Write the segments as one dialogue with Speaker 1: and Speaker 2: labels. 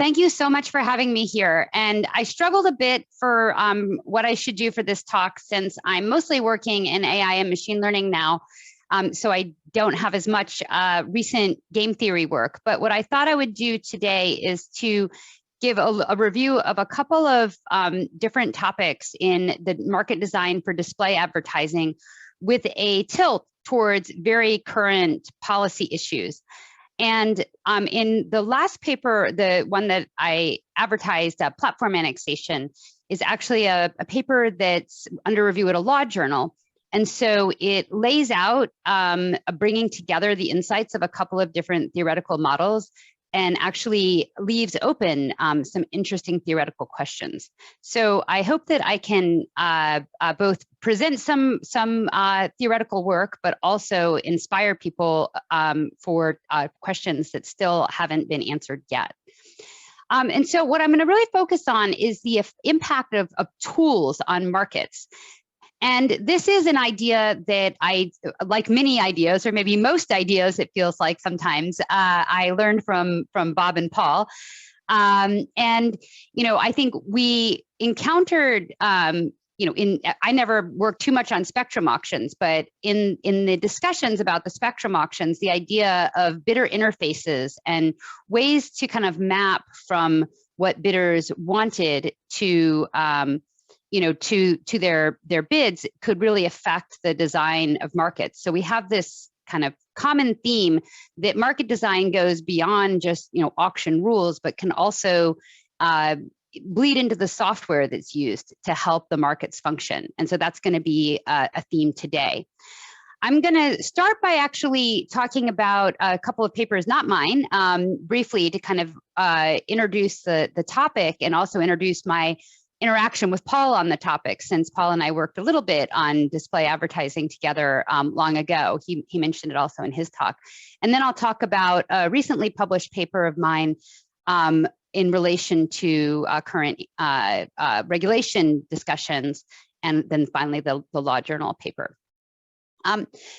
Speaker 1: thank you so much for having me here. And I struggled a bit for what I should do for this talk, since I'm mostly working in AI and machine learning now. So I don't have as much recent game theory work. But what I thought I would do today is to give a review of a couple of different topics in the market design for display advertising, with a tilt towards very current policy issues. And in the last paper, the one that I advertised, platform annexation, is actually a paper that's under review at a law journal. And so it lays out bringing together the insights of a couple of different theoretical models, and actually leaves open some interesting theoretical questions. So I hope that I can both present some theoretical work, but also inspire people for questions that still haven't been answered yet. And so what I'm going to really focus on is the impact of tools on markets. And this is an idea that I, like many ideas, or maybe most ideas, it feels like sometimes, I learned from Bob and Paul. And, I think we encountered, I never worked too much on spectrum auctions, but in the discussions about the spectrum auctions, the idea of bidder interfaces and ways to kind of map from what bidders wanted to, to their bids could really affect the design of markets. So we have this kind of common theme that market design goes beyond just, auction rules, but can also bleed into the software that's used to help the markets function. And so that's going to be a theme today. I'm going to start by actually talking about a couple of papers, not mine, briefly, to kind of introduce the topic, and also introduce my interaction with Paul on the topic, since Paul and I worked a little bit on display advertising together long ago. He mentioned it also in his talk. And then I'll talk about a recently published paper of mine in relation to current regulation discussions, and then finally the law journal paper.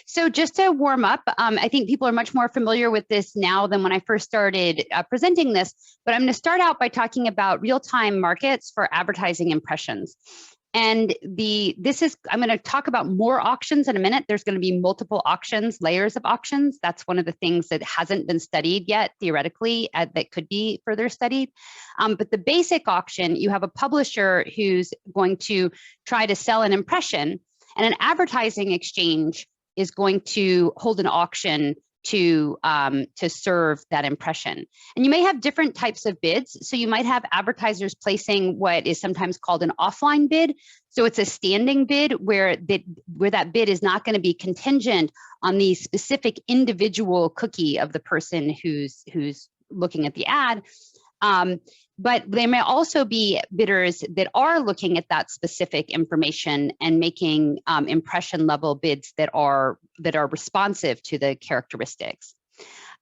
Speaker 1: So just to warm up, I think people are much more familiar with this now than when I first started presenting this, but I'm going to start out by talking about real-time markets for advertising impressions. And I'm going to talk about more auctions in a minute. There's going to be multiple auctions, layers of auctions. That's one of the things that hasn't been studied yet theoretically, that could be further studied. But the basic auction, you have a publisher who's going to try to sell an impression, and an advertising exchange is going to hold an auction to serve that impression. And you may have different types of bids. So you might have advertisers placing what is sometimes called an offline bid. So it's a standing bid where that bid is not going to be contingent on the specific individual cookie of the person who's looking at the ad. But there may also be bidders that are looking at that specific information and making impression level bids that are responsive to the characteristics.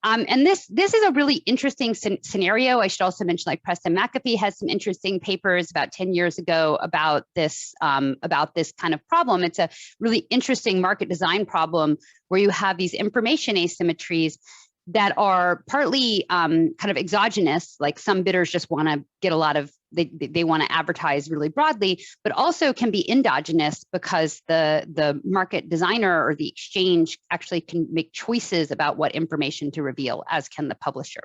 Speaker 1: And this is a really interesting scenario. I should also mention, like, Preston McAfee has some interesting papers about 10 years ago about this kind of problem. It's a really interesting market design problem where you have these information asymmetries that are partly kind of exogenous, like some bidders just want to get a lot of, they want to advertise really broadly, but also can be endogenous because the market designer or the exchange actually can make choices about what information to reveal, as can the publisher.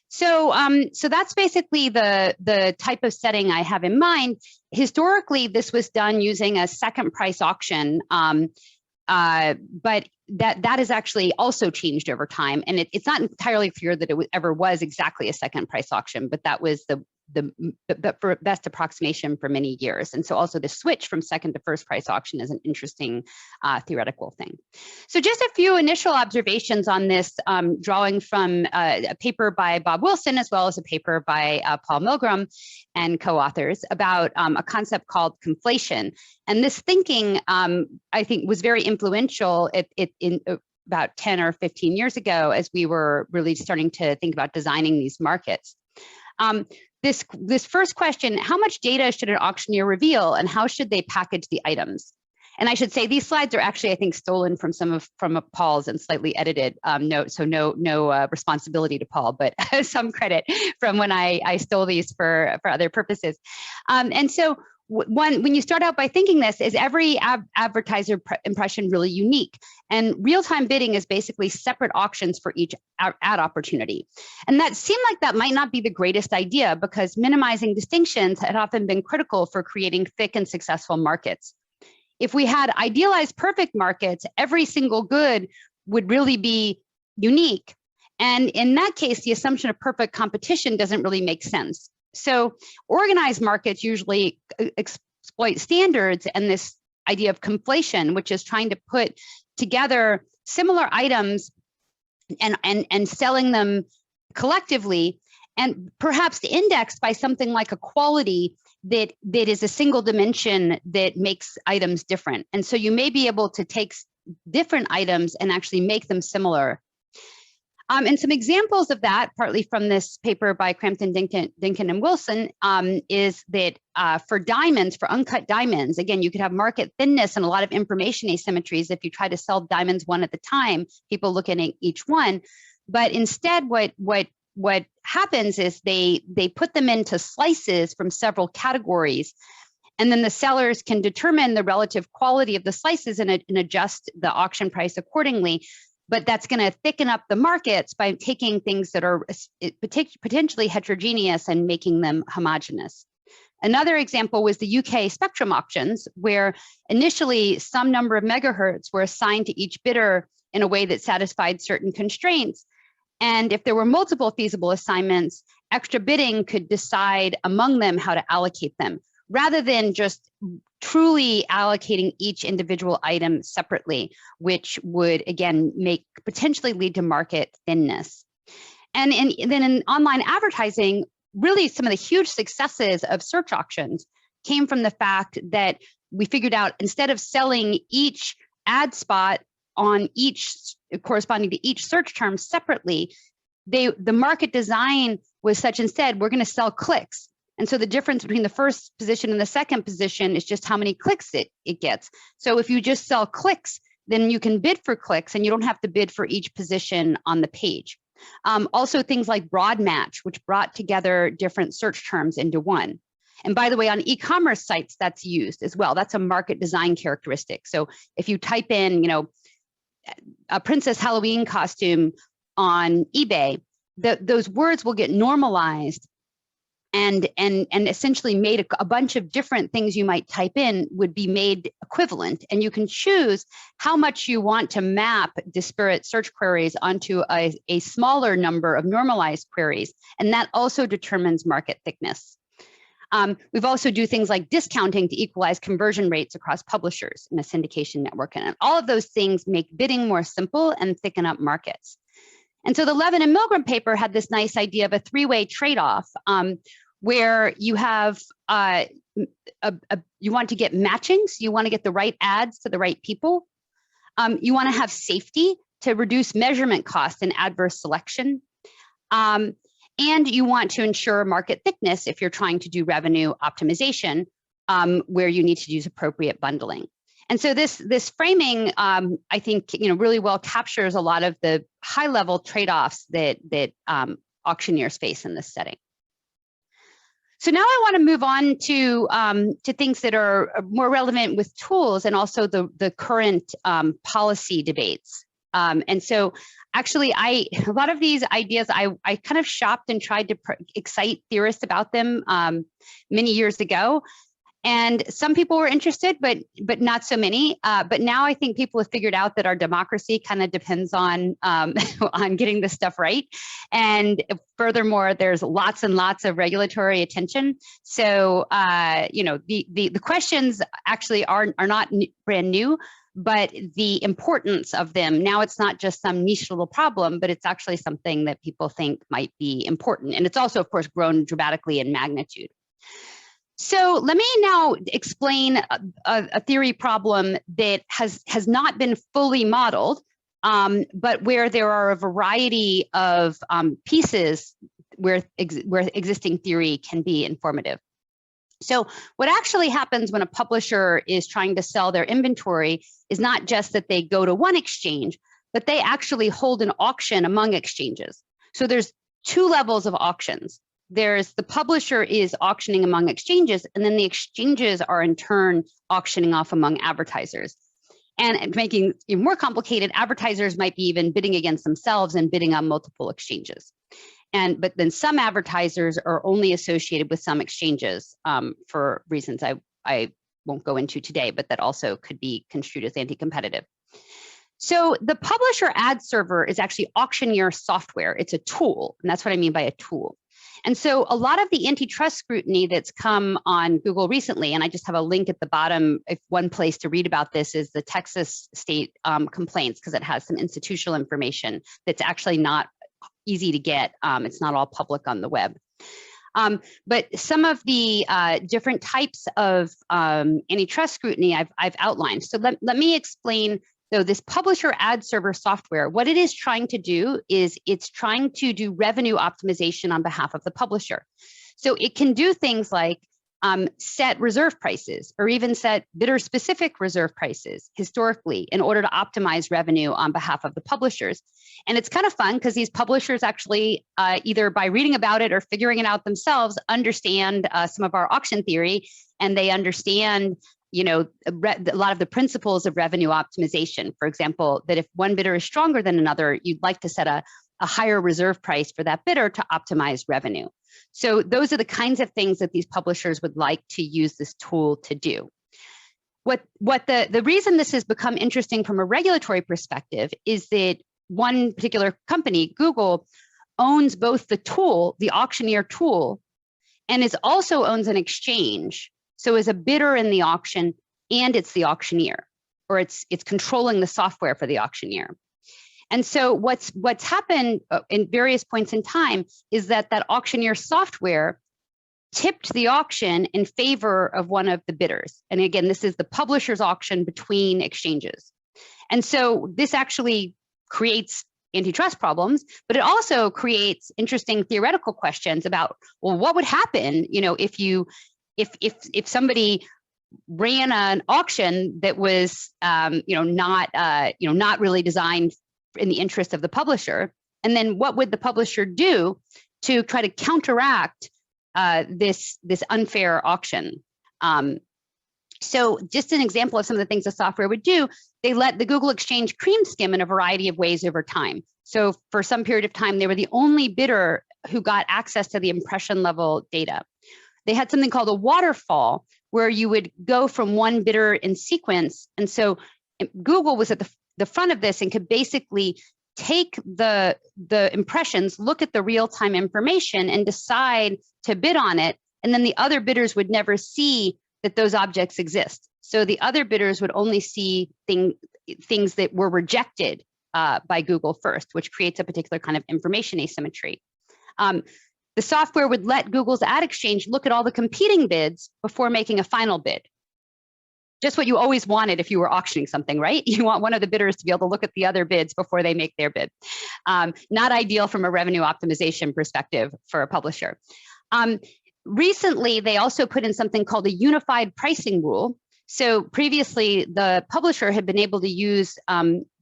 Speaker 1: So, so that's basically the type of setting I have in mind. Historically, this was done using a second price auction, but that has actually also changed over time, and it's not entirely clear that it ever was exactly a second price auction, but that was the best approximation for many years. And so also the switch from second to first price auction is an interesting theoretical thing. So just a few initial observations on this, drawing from a paper by Bob Wilson, as well as a paper by Paul Milgram and co-authors about a concept called conflation. And this thinking, I think, was very influential in about 10 or 15 years ago, as we were really starting to think about designing these markets. This first question: how much data should an auctioneer reveal, and how should they package the items? And I should say these slides are actually, I think, stolen from from Paul's and slightly edited notes. So no responsibility to Paul, but some credit from when I stole these for other purposes. And so when you start out by thinking this, is every advertiser impression really unique? And real-time bidding is basically separate auctions for each ad opportunity. And that seemed like that might not be the greatest idea, because minimizing distinctions had often been critical for creating thick and successful markets. If we had idealized perfect markets, every single good would really be unique. And in that case, the assumption of perfect competition doesn't really make sense. So organized markets usually exploit standards and this idea of conflation, which is trying to put together similar items and selling them collectively, and perhaps indexed by something like a quality that is a single dimension that makes items different. And so you may be able to take different items and actually make them similar. And some examples of that, partly from this paper by Crampton, Dinkin, and Wilson, is that for diamonds, for uncut diamonds, again, you could have market thinness and a lot of information asymmetries if you try to sell diamonds one at a time, people looking at each one. But instead, what happens is they put them into slices from several categories, and then the sellers can determine the relative quality of the slices and adjust the auction price accordingly. But that's going to thicken up the markets by taking things that are potentially heterogeneous and making them homogeneous. Another example was the UK spectrum auctions, where initially some number of megahertz were assigned to each bidder in a way that satisfied certain constraints. And if there were multiple feasible assignments, extra bidding could decide among them how to allocate them, rather than just truly allocating each individual item separately, which would, again, potentially lead to market thinness. And then in online advertising, really some of the huge successes of search auctions came from the fact that we figured out, instead of selling each ad spot on each corresponding to each search term separately, the market design was such, instead, we're going to sell clicks. And so the difference between the first position and the second position is just how many clicks it gets. So if you just sell clicks, then you can bid for clicks and you don't have to bid for each position on the page. Also things like broad match, which brought together different search terms into one. And by the way, on e-commerce sites, that's used as well. That's a market design characteristic. So if you type in, a princess Halloween costume on eBay, those words will get normalized and essentially made a bunch of different things you might type in would be made equivalent. And you can choose how much you want to map disparate search queries onto a smaller number of normalized queries. And that also determines market thickness. We've also do things like discounting to equalize conversion rates across publishers in a syndication network. And all of those things make bidding more simple and thicken up markets. And so the Levin and Milgram paper had this nice idea of a three-way trade-off, where you have, you want to get matching, so you want to get the right ads to the right people. You want to have safety to reduce measurement costs and adverse selection. And you want to ensure market thickness if you're trying to do revenue optimization, where you need to use appropriate bundling. And so this framing, I think, really well captures a lot of the high-level trade-offs that auctioneers face in this setting. So now I want to move on to things that are more relevant with tools and also the current policy debates. And so actually, a lot of these ideas, I kind of shopped and tried to excite theorists about them many years ago. And some people were interested, but not so many. But now I think people have figured out that our democracy kind of depends on on getting this stuff right. And furthermore, there's lots and lots of regulatory attention. So the questions actually are not brand new, but the importance of them now, it's not just some niche little problem, but it's actually something that people think might be important. And it's also, of course, grown dramatically in magnitude. So let me now explain a theory problem that has not been fully modeled, but where there are a variety of pieces where existing theory can be informative. So what actually happens when a publisher is trying to sell their inventory is not just that they go to one exchange, but they actually hold an auction among exchanges. So there's two levels of auctions. There's the publisher is auctioning among exchanges, and then the exchanges are in turn auctioning off among advertisers. And making it even more complicated, advertisers might be even bidding against themselves and bidding on multiple exchanges. But then some advertisers are only associated with some exchanges for reasons I won't go into today, but that also could be construed as anti-competitive. So the publisher ad server is actually auctioneer software. It's a tool, and that's what I mean by a tool. And so a lot of the antitrust scrutiny that's come on Google recently, and I just have a link at the bottom, if one place to read about this is the Texas state complaints, because it has some institutional information that's actually not easy to get. It's not all public on the web. But some of the different types of antitrust scrutiny I've outlined. So let me explain, though, this publisher ad server software. What it is trying to do is it's trying to do revenue optimization on behalf of the publisher. So it can do things like set reserve prices or even set bidder-specific reserve prices historically in order to optimize revenue on behalf of the publishers. And it's kind of fun because these publishers actually, either by reading about it or figuring it out themselves, understand some of our auction theory, and they understand a lot of the principles of revenue optimization. For example, that if one bidder is stronger than another, you'd like to set a higher reserve price for that bidder to optimize revenue. So those are the kinds of things that these publishers would like to use this tool to do. What the reason this has become interesting from a regulatory perspective is that one particular company, Google, owns both the tool, the auctioneer tool, and is also owns an exchange. So is a bidder in the auction, and it's the auctioneer, or it's controlling the software for the auctioneer. And so what's happened in various points in time is that auctioneer software tipped the auction in favor of one of the bidders. And again, this is the publisher's auction between exchanges. And so this actually creates antitrust problems, but it also creates interesting theoretical questions about, well, what would happen, if somebody ran an auction that was, not really designed in the interest of the publisher, and then what would the publisher do to try to counteract this unfair auction? So just an example of some of the things the software would do, they let the Google Exchange cream skim in a variety of ways over time. So for some period of time, they were the only bidder who got access to the impression level data. They had something called a waterfall, where you would go from one bidder in sequence. And so Google was at the front of this and could basically take the impressions, look at the real-time information, and decide to bid on it. And then the other bidders would never see that those objects exist. So the other bidders would only see things that were rejected by Google first, which creates a particular kind of information asymmetry. The software would let Google's ad exchange look at all the competing bids before making a final bid. Just what you always wanted if you were auctioning something, right? You want one of the bidders to be able to look at the other bids before they make their bid. Not ideal from a revenue optimization perspective for a publisher. Recently, they also put in something called a unified pricing rule. So previously, the publisher had been able to use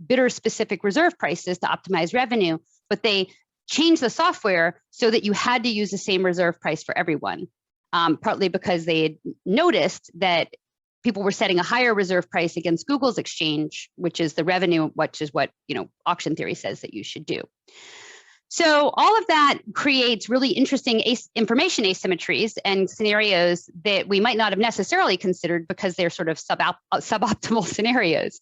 Speaker 1: bidder-specific reserve prices to optimize revenue, but they changed the software so that you had to use the same reserve price for everyone, partly because they had noticed that people were setting a higher reserve price against Google's exchange, which is the revenue, which is what auction theory says that you should do. So all of that creates really interesting information asymmetries and scenarios that we might not have necessarily considered because they're sort of suboptimal scenarios.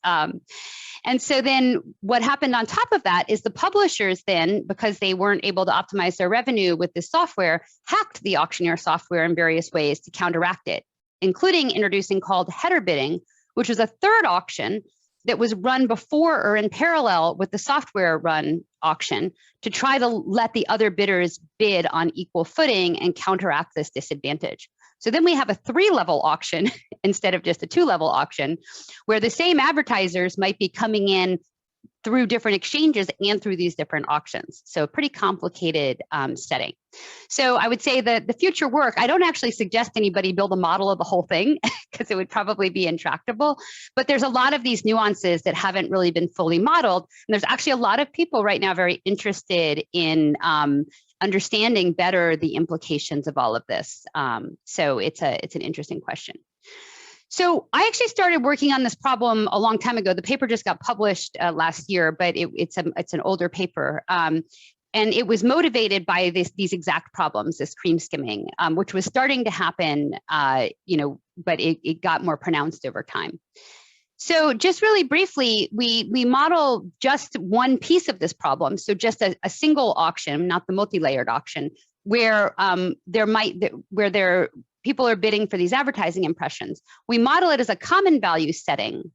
Speaker 1: And so then what happened on top of that is the publishers then, because they weren't able to optimize their revenue with this software, hacked the auctioneer software in various ways to counteract it, including introducing called header bidding, which was a third auction that was run before or in parallel with the software run auction to try to let the other bidders bid on equal footing and counteract this disadvantage. So then we have a 3-level auction instead of just a 2-level auction, where the same advertisers might be coming in through different exchanges and through these different auctions. So pretty complicated setting. So I would say that the future work, I don't actually suggest anybody build a model of the whole thing because it would probably be intractable, but there's a lot of these nuances that haven't really been fully modeled. And there's actually a lot of people right now very interested in understanding better the implications of all of this. So it's an interesting question. So I actually started working on this problem a long time ago. The paper just got published last year, but it's an older paper. And it was motivated by these exact problems, this cream skimming, which was starting to happen, but it got more pronounced over time. So just really briefly, we model just one piece of this problem. So just a single auction, not the multi-layered auction, where people are bidding for these advertising impressions. We model it as a common value setting.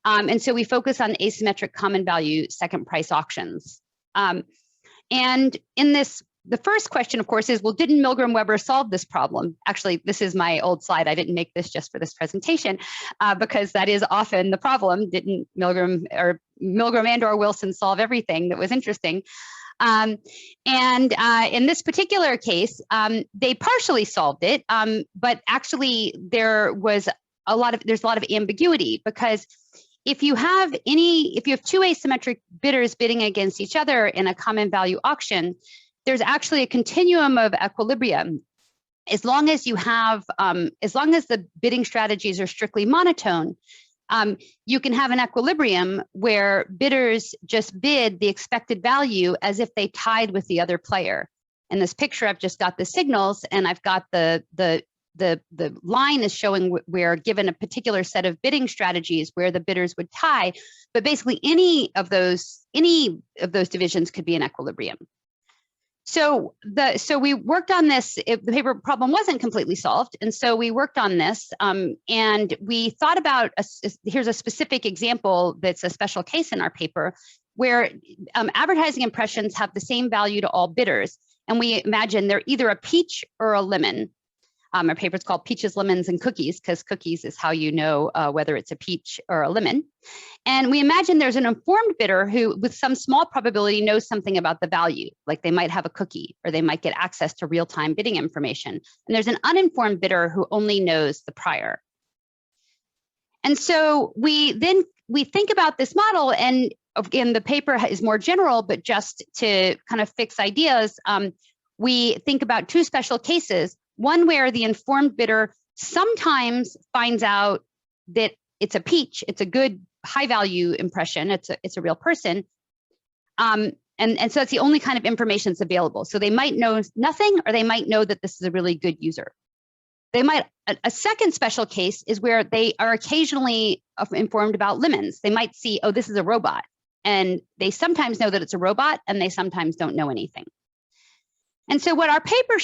Speaker 1: And so we focus on asymmetric common value second price auctions. And in this, the first question, of course, is, well, didn't Milgram-Weber solve this problem? Actually, this is my old slide. I didn't make this just for this presentation because that is often the problem. Didn't Milgram and or Wilson solve everything that was interesting? In this particular case, they partially solved it, but actually there's a lot of ambiguity, because if you have two asymmetric bidders bidding against each other in a common value auction, there's actually a continuum of equilibrium. As long as the bidding strategies are strictly monotone, you can have an equilibrium where bidders just bid the expected value as if they tied with the other player. In this picture, I've just got the signals, and I've got the line is showing where, given a particular set of bidding strategies, where the bidders would tie. But basically, any of those divisions could be an equilibrium. So we worked on this. The paper problem wasn't completely solved, and so we worked on this, and we thought about, here's a specific example that's a special case in our paper, where advertising impressions have the same value to all bidders, and we imagine they're either a peach or a lemon. Our paper is called Peaches, Lemons, and Cookies, because cookies is how you know whether it's a peach or a lemon. And we imagine there's an informed bidder who, with some small probability, knows something about the value, like they might have a cookie, or they might get access to real-time bidding information. And there's an uninformed bidder who only knows the prior. And so we think about this model, and again, the paper is more general, but just to kind of fix ideas, we think about two special cases. One where the informed bidder sometimes finds out that it's a peach, it's a good high value impression, it's a real person. And so that's the only kind of information that's available. So they might know nothing, or they might know that this is a really good user. A second special case is where they are occasionally informed about lemons. They might see, oh, this is a robot. And they sometimes know that it's a robot, and they sometimes don't know anything. And so what our paper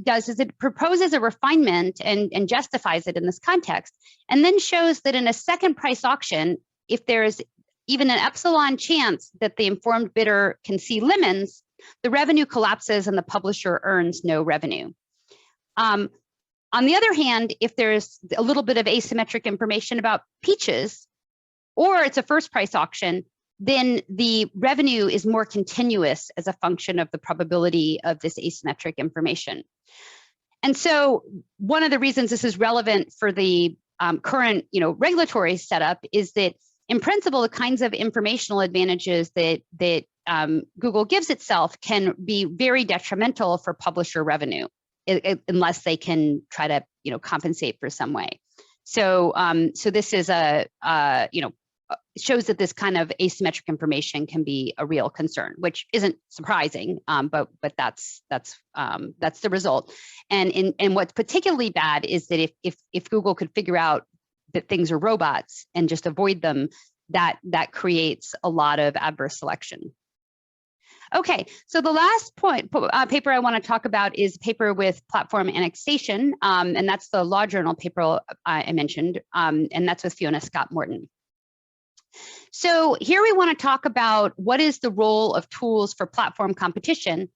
Speaker 1: does is it proposes a refinement and justifies it in this context, and then shows that in a second price auction, if there is even an epsilon chance that the informed bidder can see lemons, the revenue collapses and the publisher earns no revenue. On the other hand, if there's a little bit of asymmetric information about peaches, or it's a first price auction, then the revenue is more continuous as a function of the probability of this asymmetric information. And so one of the reasons this is relevant for the current regulatory setup is that, in principle, the kinds of informational advantages that Google gives itself can be very detrimental for publisher revenue, unless they can try to compensate for some way. So this is shows that this kind of asymmetric information can be a real concern, which isn't surprising, but that's the result. And what's particularly bad is that if Google could figure out that things are robots and just avoid them, that creates a lot of adverse selection. Okay, so the last paper I want to talk about is a paper with platform annexation, and that's the Law Journal paper I mentioned, and that's with Fiona Scott Morton. So here we want to talk about what is the role of tools for platform competition.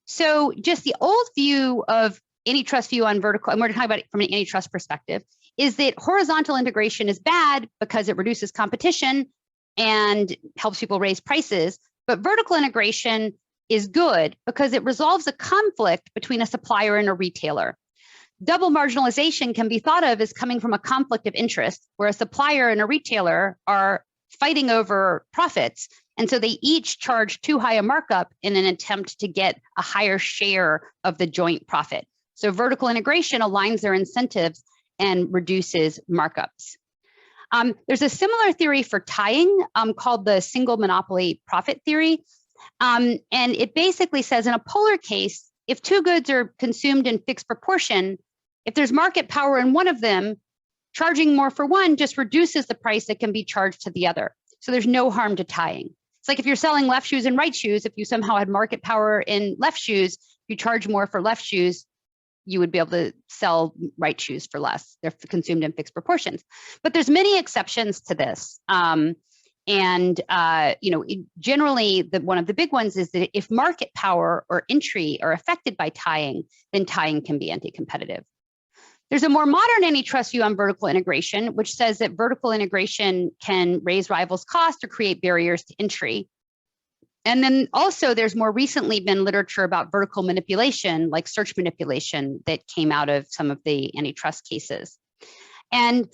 Speaker 1: So just the old view of antitrust view on vertical, and we're talking about it from an antitrust perspective, is that horizontal integration is bad because it reduces competition, and helps people raise prices. But vertical integration is good because it resolves a conflict between a supplier and a retailer. Double marginalization can be thought of as coming from a conflict of interest, where a supplier and a retailer are fighting over profits. And so they each charge too high a markup in an attempt to get a higher share of the joint profit. So vertical integration aligns their incentives and reduces markups. There's a similar theory for tying called the single monopoly profit theory. And it basically says in a polar case, if two goods are consumed in fixed proportion, if there's market power in one of them, charging more for one just reduces the price that can be charged to the other. So there's no harm to tying. It's like if you're selling left shoes and right shoes, if you somehow had market power in left shoes, you charge more for left shoes, you would be able to sell right shoes for less. They're consumed in fixed proportions. But there's many exceptions to this. Generally, one of the big ones is that if market power or entry are affected by tying, then tying can be anti-competitive. There's a more modern antitrust view on vertical integration, which says that vertical integration can raise rivals' costs or create barriers to entry. And then also there's more recently been literature about vertical manipulation, like search manipulation, that came out of some of the antitrust cases. And,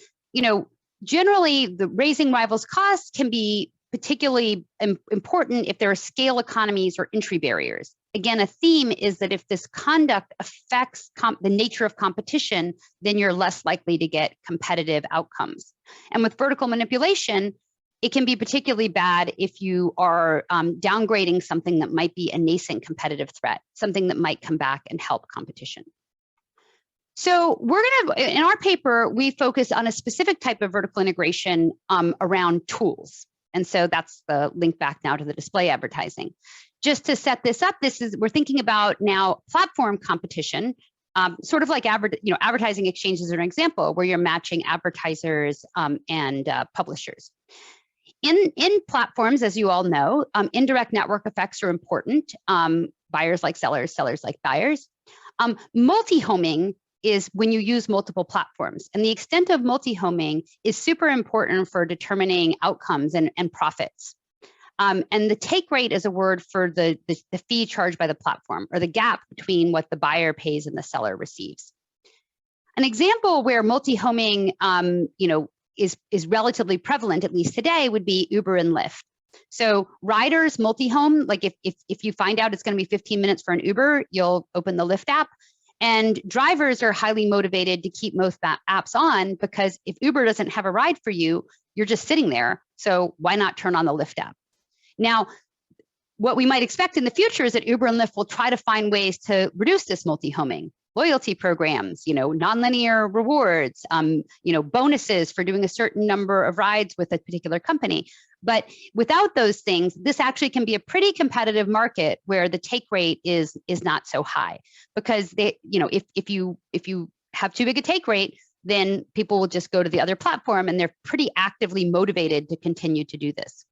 Speaker 1: generally the raising rivals' costs can be particularly important if there are scale economies or entry barriers. Again, a theme is that if this conduct affects the nature of competition, then you're less likely to get competitive outcomes. And with vertical manipulation, it can be particularly bad if you are downgrading something that might be a nascent competitive threat, something that might come back and help competition. So in our paper, we focus on a specific type of vertical integration around tools. And so that's the link back now to the display advertising. Just to set this up, we're thinking about now platform competition, sort of like advertising exchanges are an example where you're matching advertisers and publishers. In platforms, as you all know, indirect network effects are important. Buyers like sellers, sellers like buyers. Multihoming is when you use multiple platforms, and the extent of multihoming is super important for determining outcomes and profits. And the take rate is a word for the fee charged by the platform, or the gap between what the buyer pays and the seller receives. An example where multihoming is relatively prevalent, at least today, would be Uber and Lyft. So riders multi-home, like if you find out it's going to be 15 minutes for an Uber, you'll open the Lyft app. And drivers are highly motivated to keep most apps on, because if Uber doesn't have a ride for you, you're just sitting there. So why not turn on the Lyft app? Now, what we might expect in the future is that Uber and Lyft will try to find ways to reduce this multi-homing. Loyalty programs, nonlinear rewards, bonuses for doing a certain number of rides with a particular company. But without those things, this actually can be a pretty competitive market where the take rate is not so high, because if you have too big a take rate, then people will just go to the other platform, and they're pretty actively motivated to continue to do this.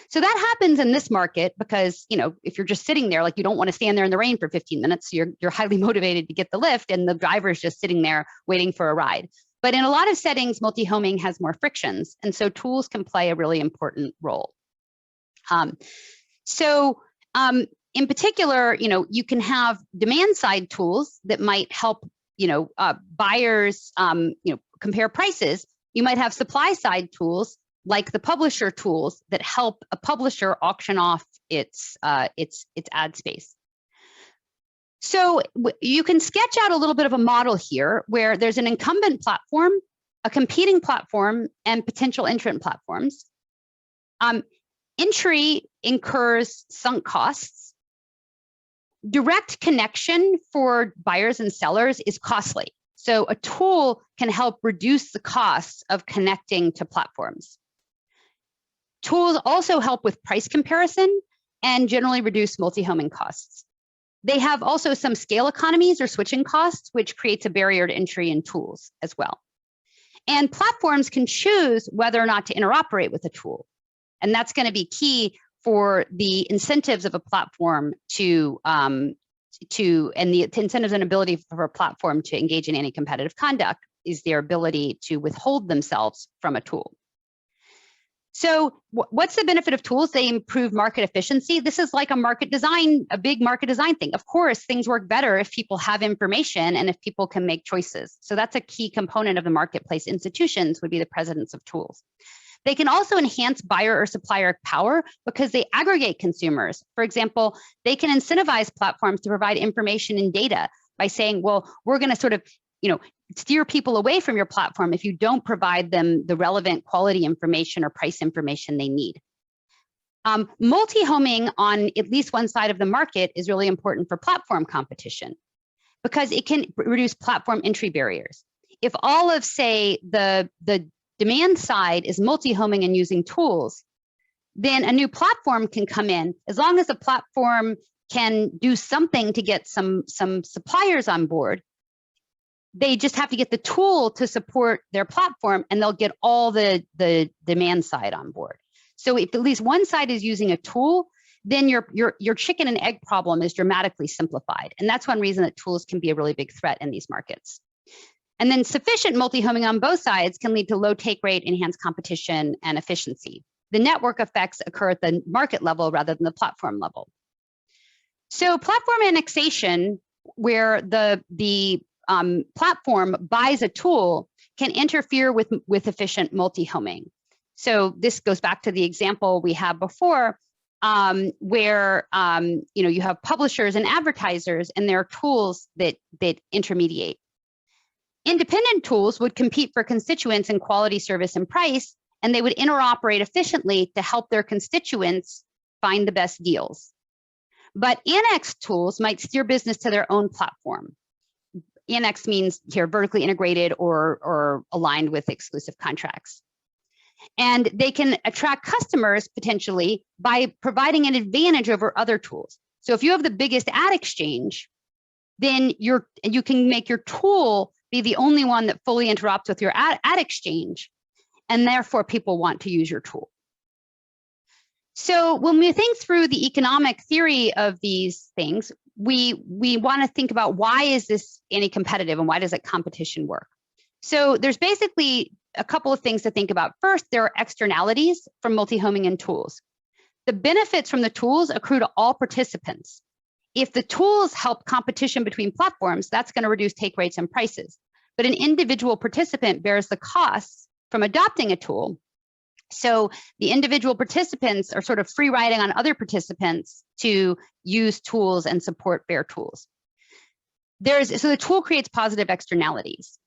Speaker 1: So that happens in this market because, if you're just sitting there, like you don't want to stand there in the rain for 15 minutes, so you're highly motivated to get the lift, and the driver's just sitting there waiting for a ride. But in a lot of settings, multi-homing has more frictions, and so tools can play a really important role. In particular, you can have demand-side tools that might help, buyers, compare prices. You might have supply-side tools like the publisher tools that help a publisher auction off its ad space. So you can sketch out a little bit of a model here where there's an incumbent platform, a competing platform, and potential entrant platforms. Entry incurs sunk costs. Direct connection for buyers and sellers is costly. So a tool can help reduce the costs of connecting to platforms. Tools also help with price comparison and generally reduce multi-homing costs. They have also some scale economies or switching costs, which creates a barrier to entry in tools as well. And platforms can choose whether or not to interoperate with a tool. And that's going to be key for the incentives of a platform and the incentives and ability for a platform to engage in anti-competitive conduct is their ability to withhold themselves from a tool. So what's the benefit of tools? They improve market efficiency. This is like a market design, a big market design thing. Of course, things work better if people have information and if people can make choices. So that's a key component of the marketplace. Institutions would be the presence of tools. They can also enhance buyer or supplier power because they aggregate consumers. For example, they can incentivize platforms to provide information and data by saying, well, we're going to sort of, steer people away from your platform if you don't provide them the relevant quality information or price information they need. Multi-homing on at least one side of the market is really important for platform competition because it can reduce platform entry barriers. If all of, say, the demand side is multi-homing and using tools, then a new platform can come in. As long as the platform can do something to get some suppliers on board, they just have to get the tool to support their platform and they'll get all the demand side on board. So if at least one side is using a tool, then your chicken and egg problem is dramatically simplified. And that's one reason that tools can be a really big threat in these markets. And then sufficient multi-homing on both sides can lead to low take rate, enhanced competition, and efficiency. The network effects occur at the market level rather than the platform level. So platform annexation, where the platform buys a tool, can interfere with efficient multi-homing. So this goes back to the example we had before, where you have publishers and advertisers, and there are tools that intermediate. Independent tools would compete for constituents in quality, service, and price, and they would interoperate efficiently to help their constituents find the best deals. But annexed tools might steer business to their own platform. Annex means here vertically integrated or aligned with exclusive contracts. And they can attract customers potentially by providing an advantage over other tools. So if you have the biggest ad exchange, then you can make your tool be the only one that fully interrupts with your ad exchange, and therefore people want to use your tool. So when we think through the economic theory of these things, we want to think about why is this anti-competitive and why does that competition work? So there's basically a couple of things to think about. First, there are externalities from multi-homing and tools. The benefits from the tools accrue to all participants. If the tools help competition between platforms, that's going to reduce take rates and prices. But an individual participant bears the costs from adopting a tool. So the individual participants are sort of free riding on other participants to use tools and support their tools. So the tool creates positive externalities.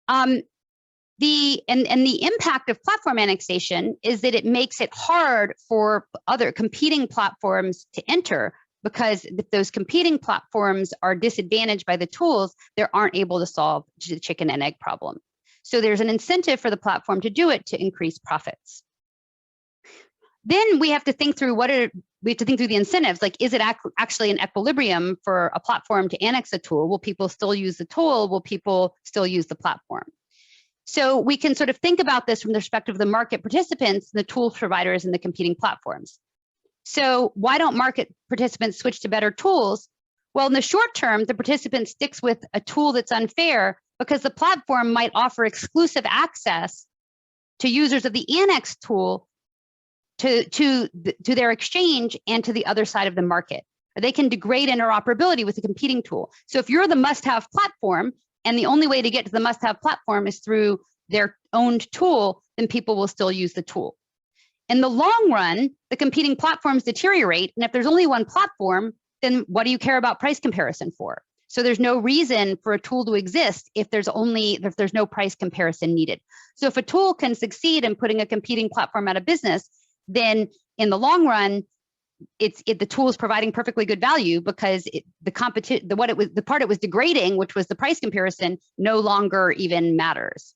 Speaker 1: The impact of platform annexation is that it makes it hard for other competing platforms to enter, because if those competing platforms are disadvantaged by the tools, they aren't able to solve the chicken and egg problem. So there's an incentive for the platform to do it to increase profits. Then we have to think through the incentives. Like, is it actually an equilibrium for a platform to annex a tool? Will people still use the tool? Will people still use the platform? So we can sort of think about this from the perspective of the market participants, the tool providers, and the competing platforms. So why don't market participants switch to better tools? Well, in the short term, the participant sticks with a tool that's unfair because the platform might offer exclusive access to users of the annex tool to their exchange and to the other side of the market. Or they can degrade interoperability with the competing tool. So if you're the must-have platform and the only way to get to the must-have platform is through their owned tool, then people will still use the tool. In the long run, the competing platforms deteriorate, and if there's only one platform, then what do you care about price comparison for? So there's no reason for a tool to exist if there's no price comparison needed. So if a tool can succeed in putting a competing platform out of business, then in the long run, the tool is providing perfectly good value because the part it was degrading, which was the price comparison, no longer even matters.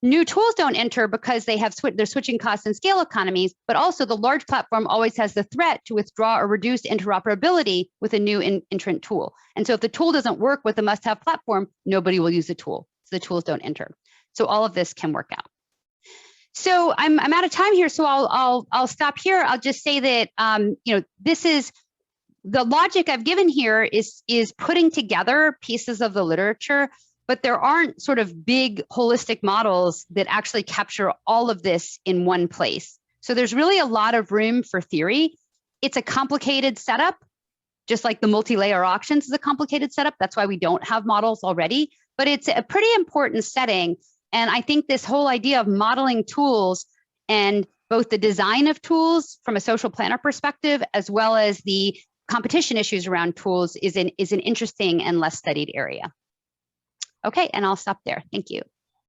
Speaker 1: New tools don't enter because they're switching costs and scale economies, but also the large platform always has the threat to withdraw or reduce interoperability with a new entrant tool. And so if the tool doesn't work with the must-have platform, nobody will use the tool. So the tools don't enter. So all of this can work out. So I'm out of time here, so I'll stop here. I'll just say that this is the logic I've given here is putting together pieces of the literature but there aren't sort of big holistic models that actually capture all of this in one place. So there's really a lot of room for theory. It's a complicated setup, just like the multi-layer auctions is a complicated setup. That's why we don't have models already, but it's a pretty important setting. And I think this whole idea of modeling tools and both the design of tools from a social planner perspective, as well as the competition issues around tools is an interesting and less studied area. Okay, and I'll stop there. Thank you.